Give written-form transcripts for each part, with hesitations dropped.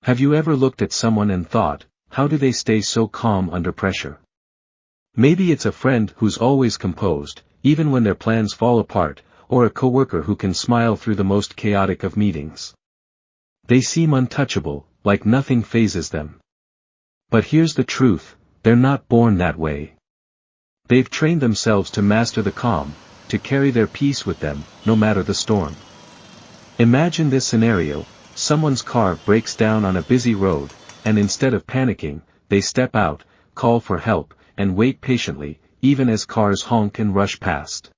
Have you ever looked at someone and thought, how do they stay so calm under pressure? Maybe it's a friend who's always composed, even when their plans fall apart, or a coworker who can smile through the most chaotic of meetings. They seem untouchable, like nothing phases them. But here's the truth, they're not born that way. They've trained themselves to master the calm, to carry their peace with them, no matter the storm. Imagine this scenario, someone's car breaks down on a busy road, and instead of panicking, they step out, call for help, and wait patiently, even as cars honk and rush past.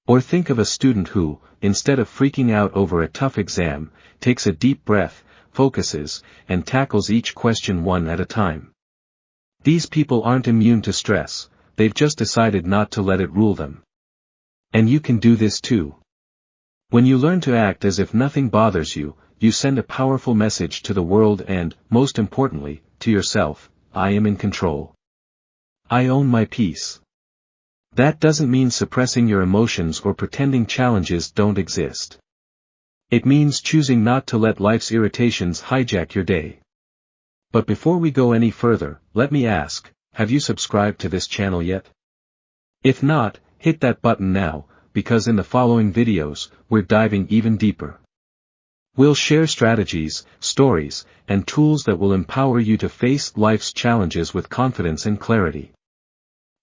Or think of a student who, instead of freaking out over a tough exam, takes a deep breath, focuses, and tackles each question one at a time. These people aren't immune to stress, they've just decided not to let it rule them. And you can do this too. When you learn to act as if nothing bothers you, you send a powerful message to the world and, most importantly, to yourself, I am in control. I own my peace. That doesn't mean suppressing your emotions or pretending challenges don't exist. It means choosing not to let life's irritations hijack your day. But before we go any further, let me ask, have you subscribed to this channel yet? If not, hit that button now, because in the following videos, we're diving even deeper. We'll share strategies, stories, and tools that will empower you to face life's challenges with confidence and clarity.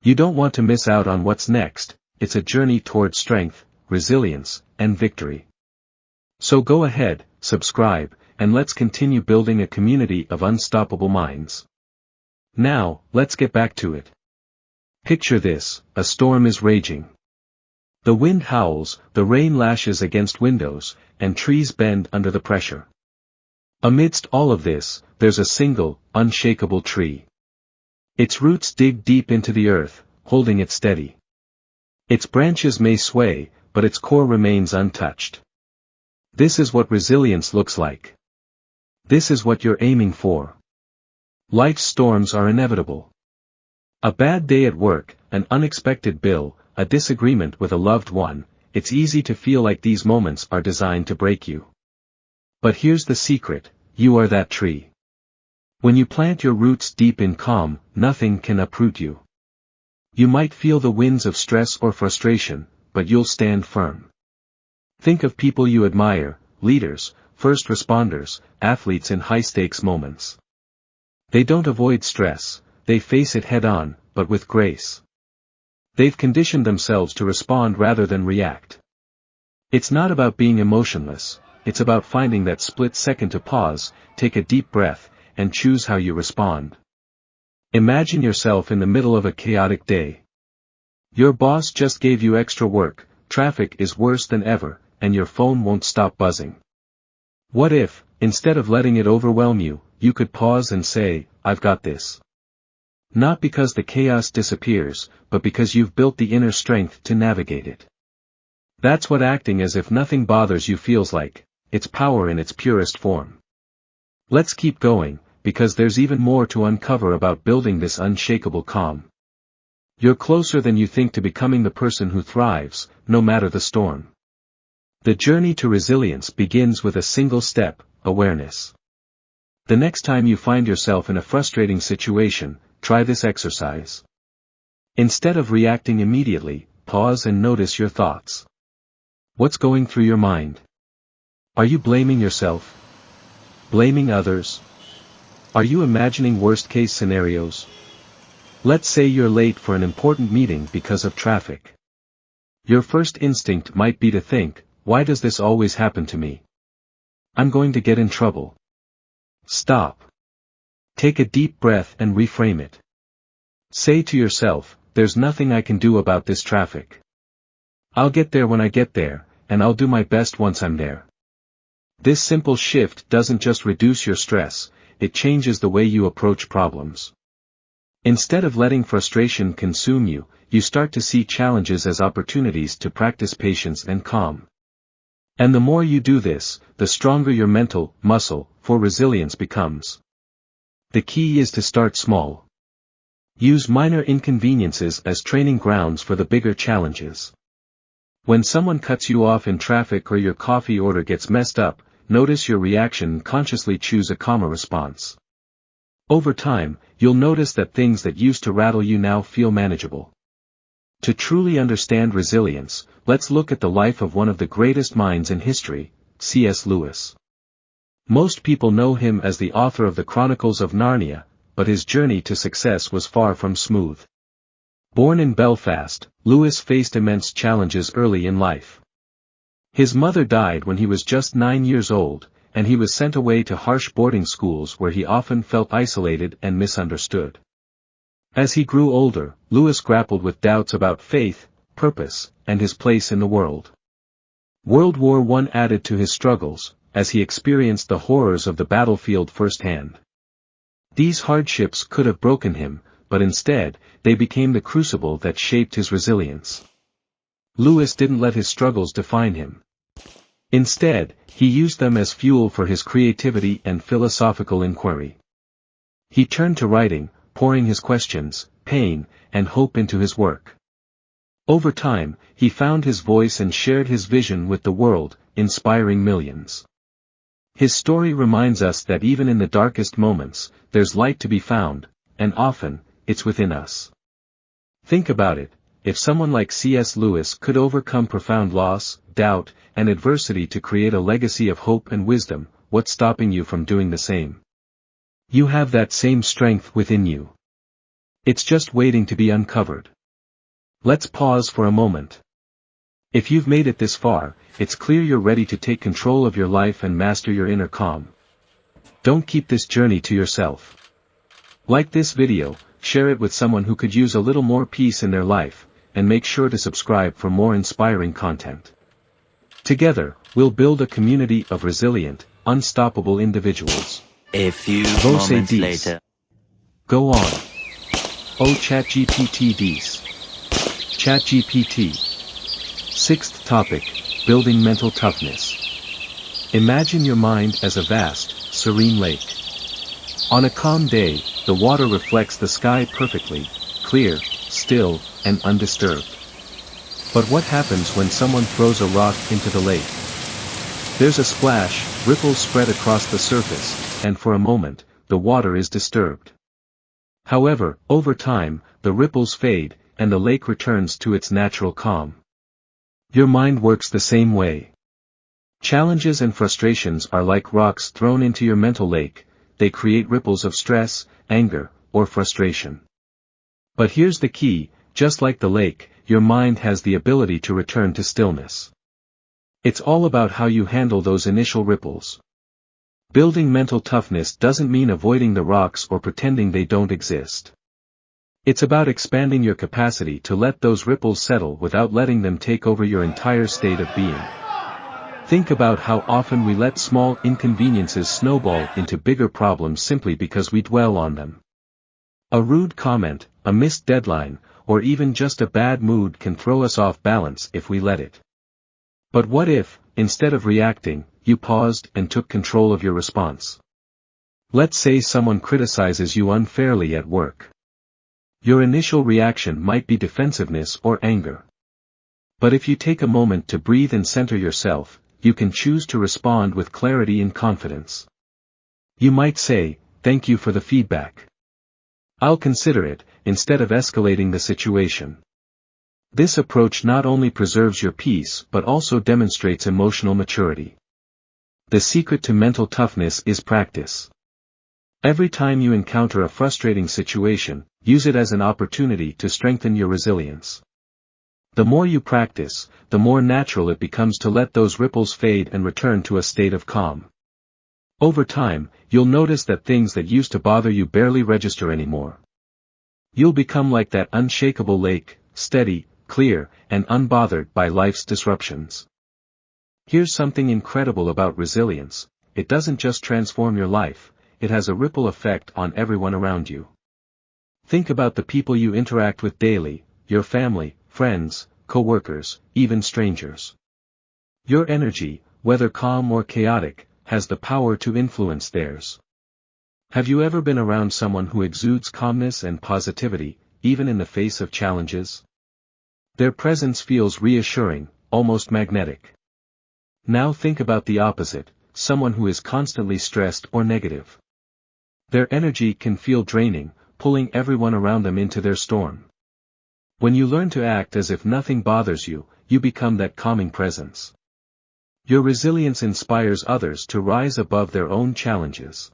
You don't want to miss out on what's next, it's a journey toward strength, resilience, and victory. So go ahead, subscribe, and let's continue building a community of unstoppable minds. Now, let's get back to it. Picture this, a storm is raging. The wind howls, the rain lashes against windows, and trees bend under the pressure. Amidst all of this, there's a single, unshakable tree. Its roots dig deep into the earth, holding it steady. Its branches may sway, but its core remains untouched. This is what resilience looks like. This is what you're aiming for. Life's storms are inevitable. A bad day at work, an unexpected bill, a disagreement with a loved one, it's easy to feel like these moments are designed to break you. But here's the secret, you are that tree. When you plant your roots deep in calm, nothing can uproot you. You might feel the winds of stress or frustration, but you'll stand firm. Think of people you admire, leaders, first responders, athletes in high-stakes moments. They don't avoid stress, they face it head-on, but with grace. They've conditioned themselves to respond rather than react. It's not about being emotionless, it's about finding that split second to pause, take a deep breath, and choose how you respond. Imagine yourself in the middle of a chaotic day. Your boss just gave you extra work, traffic is worse than ever, and your phone won't stop buzzing. What if, instead of letting it overwhelm you, you could pause and say, I've got this. Not because the chaos disappears, but because you've built the inner strength to navigate it. That's what acting as if nothing bothers you feels like, it's power in its purest form. Let's keep going, because there's even more to uncover about building this unshakable calm. You're closer than you think to becoming the person who thrives, no matter the storm. The journey to resilience begins with a single step, awareness. The next time you find yourself in a frustrating situation, try this exercise. Instead of reacting immediately, pause and notice your thoughts. What's going through your mind? Are you blaming yourself? Blaming others? Are you imagining worst-case scenarios? Let's say you're late for an important meeting because of traffic. Your first instinct might be to think, why does this always happen to me? I'm going to get in trouble. Stop. Take a deep breath and reframe it. Say to yourself, there's nothing I can do about this traffic. I'll get there when I get there, and I'll do my best once I'm there. This simple shift doesn't just reduce your stress, it changes the way you approach problems. Instead of letting frustration consume you, you start to see challenges as opportunities to practice patience and calm. And the more you do this, the stronger your mental muscle for resilience becomes. The key is to start small. Use minor inconveniences as training grounds for the bigger challenges. When someone cuts you off in traffic or your coffee order gets messed up, notice your reaction and consciously choose a calmer response. Over time, you'll notice that things that used to rattle you now feel manageable. To truly understand resilience, let's look at the life of one of the greatest minds in history, C.S. Lewis. Most people know him as the author of the Chronicles of Narnia, but his journey to success was far from smooth. Born in Belfast, Lewis faced immense challenges early in life. His mother died when he was just 9 years old, and he was sent away to harsh boarding schools where he often felt isolated and misunderstood. As he grew older, Lewis grappled with doubts about faith, purpose, and his place in the world. World War I added to his struggles, as he experienced the horrors of the battlefield firsthand. These hardships could have broken him, but instead, they became the crucible that shaped his resilience. Lewis didn't let his struggles define him. Instead, he used them as fuel for his creativity and philosophical inquiry. He turned to writing, pouring his questions, pain, and hope into his work. Over time, he found his voice and shared his vision with the world, inspiring millions. His story reminds us that even in the darkest moments, there's light to be found, and often, it's within us. Think about it, if someone like C.S. Lewis could overcome profound loss, doubt, and adversity to create a legacy of hope and wisdom, what's stopping you from doing the same? You have that same strength within you. It's just waiting to be uncovered. Let's pause for a moment. If you've made it this far, it's clear you're ready to take control of your life and master your inner calm. Don't keep this journey to yourself. Like this video, share it with someone who could use a little more peace in their life, and make sure to subscribe for more inspiring content. Together, we'll build a community of resilient, unstoppable individuals. A few Vos moments dis. later. Go on. Oh ChatGPT dis. ChatGPT. Sixth topic, building mental toughness. Imagine your mind as a vast, serene lake. On a calm day, the water reflects the sky perfectly, clear, still, and undisturbed. But what happens when someone throws a rock into the lake? There's a splash, ripples spread across the surface, and for a moment, the water is disturbed. However, over time, the ripples fade, and the lake returns to its natural calm. Your mind works the same way. Challenges and frustrations are like rocks thrown into your mental lake, they create ripples of stress, anger, or frustration. But here's the key, just like the lake, your mind has the ability to return to stillness. It's all about how you handle those initial ripples. Building mental toughness doesn't mean avoiding the rocks or pretending they don't exist. It's about expanding your capacity to let those ripples settle without letting them take over your entire state of being. Think about how often we let small inconveniences snowball into bigger problems simply because we dwell on them. A rude comment, a missed deadline, or even just a bad mood can throw us off balance if we let it. But what if, instead of reacting, you paused and took control of your response? Let's say someone criticizes you unfairly at work. Your initial reaction might be defensiveness or anger. But if you take a moment to breathe and center yourself, you can choose to respond with clarity and confidence. You might say, "Thank you for the feedback. I'll consider it," instead of escalating the situation. This approach not only preserves your peace but also demonstrates emotional maturity. The secret to mental toughness is practice. Every time you encounter a frustrating situation, use it as an opportunity to strengthen your resilience. The more you practice, the more natural it becomes to let those ripples fade and return to a state of calm. Over time, you'll notice that things that used to bother you barely register anymore. You'll become like that unshakable lake, steady, clear, and unbothered by life's disruptions. Here's something incredible about resilience: it doesn't just transform your life, it has a ripple effect on everyone around you. Think about the people you interact with daily, your family, friends, co-workers, even strangers. Your energy, whether calm or chaotic, has the power to influence theirs. Have you ever been around someone who exudes calmness and positivity, even in the face of challenges? Their presence feels reassuring, almost magnetic. Now think about the opposite, someone who is constantly stressed or negative. Their energy can feel draining, pulling everyone around them into their storm. When you learn to act as if nothing bothers you, you become that calming presence. Your resilience inspires others to rise above their own challenges.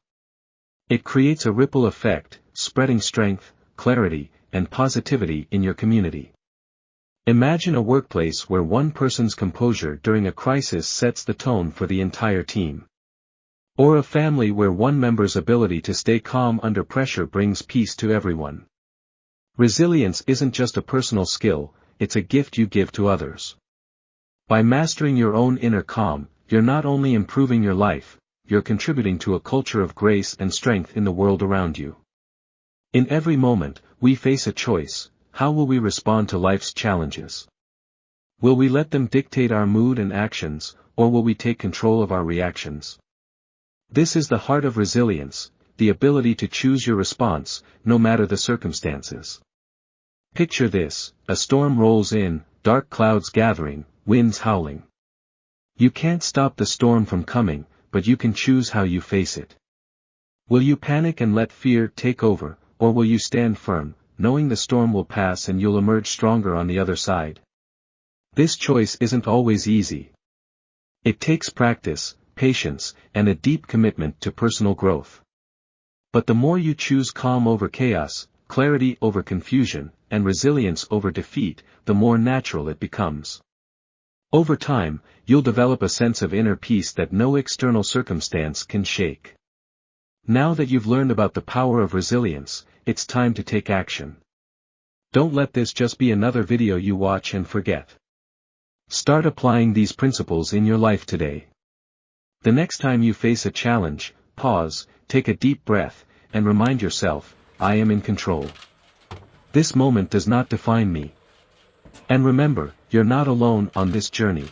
It creates a ripple effect, spreading strength, clarity, and positivity in your community. Imagine a workplace where one person's composure during a crisis sets the tone for the entire team. Or a family where one member's ability to stay calm under pressure brings peace to everyone. Resilience isn't just a personal skill, it's a gift you give to others. By mastering your own inner calm, you're not only improving your life, you're contributing to a culture of grace and strength in the world around you. In every moment, we face a choice: how will we respond to life's challenges? Will we let them dictate our mood and actions, or will we take control of our reactions? This is the heart of resilience, the ability to choose your response, no matter the circumstances. Picture this: a storm rolls in, dark clouds gathering, winds howling. You can't stop the storm from coming, but you can choose how you face it. Will you panic and let fear take over, or will you stand firm, knowing the storm will pass and you'll emerge stronger on the other side? This choice isn't always easy. It takes practice, patience, and a deep commitment to personal growth. But the more you choose calm over chaos, clarity over confusion, and resilience over defeat, the more natural it becomes. Over time, you'll develop a sense of inner peace that no external circumstance can shake. Now that you've learned about the power of resilience, it's time to take action. Don't let this just be another video you watch and forget. Start applying these principles in your life today. The next time you face a challenge, pause, take a deep breath, and remind yourself, I am in control. This moment does not define me. And remember, you're not alone on this journey.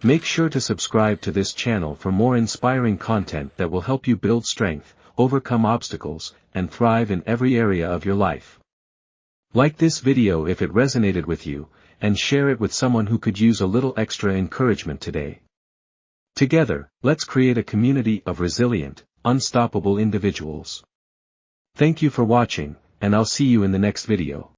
Make sure to subscribe to this channel for more inspiring content that will help you build strength, overcome obstacles, and thrive in every area of your life. Like this video if it resonated with you, and share it with someone who could use a little extra encouragement today. Together, let's create a community of resilient, unstoppable individuals. Thank you for watching, and I'll see you in the next video.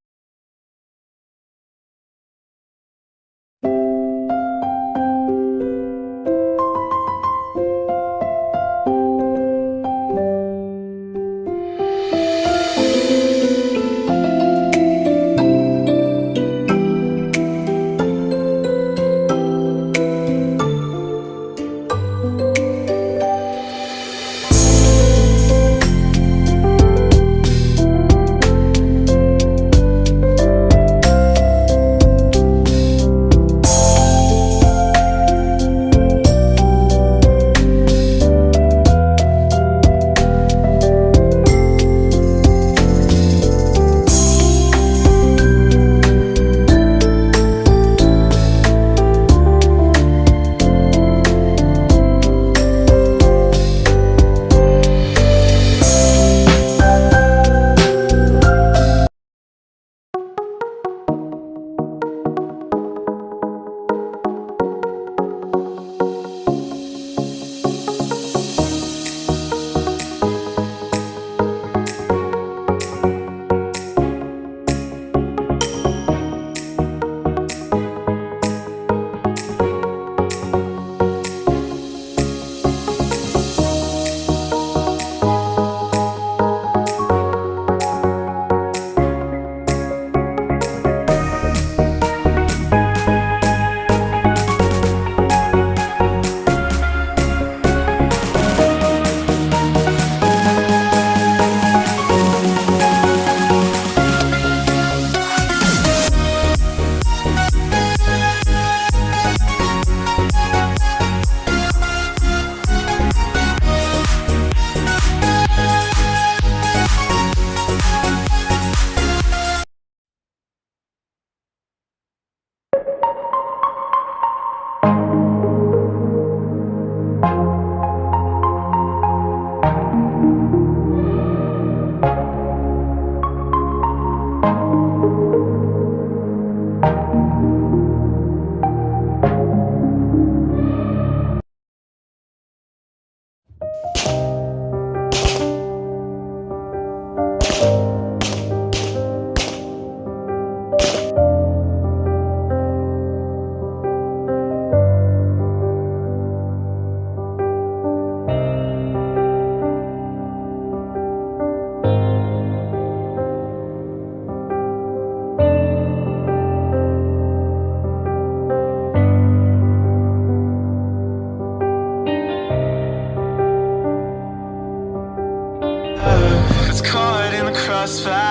lost fight.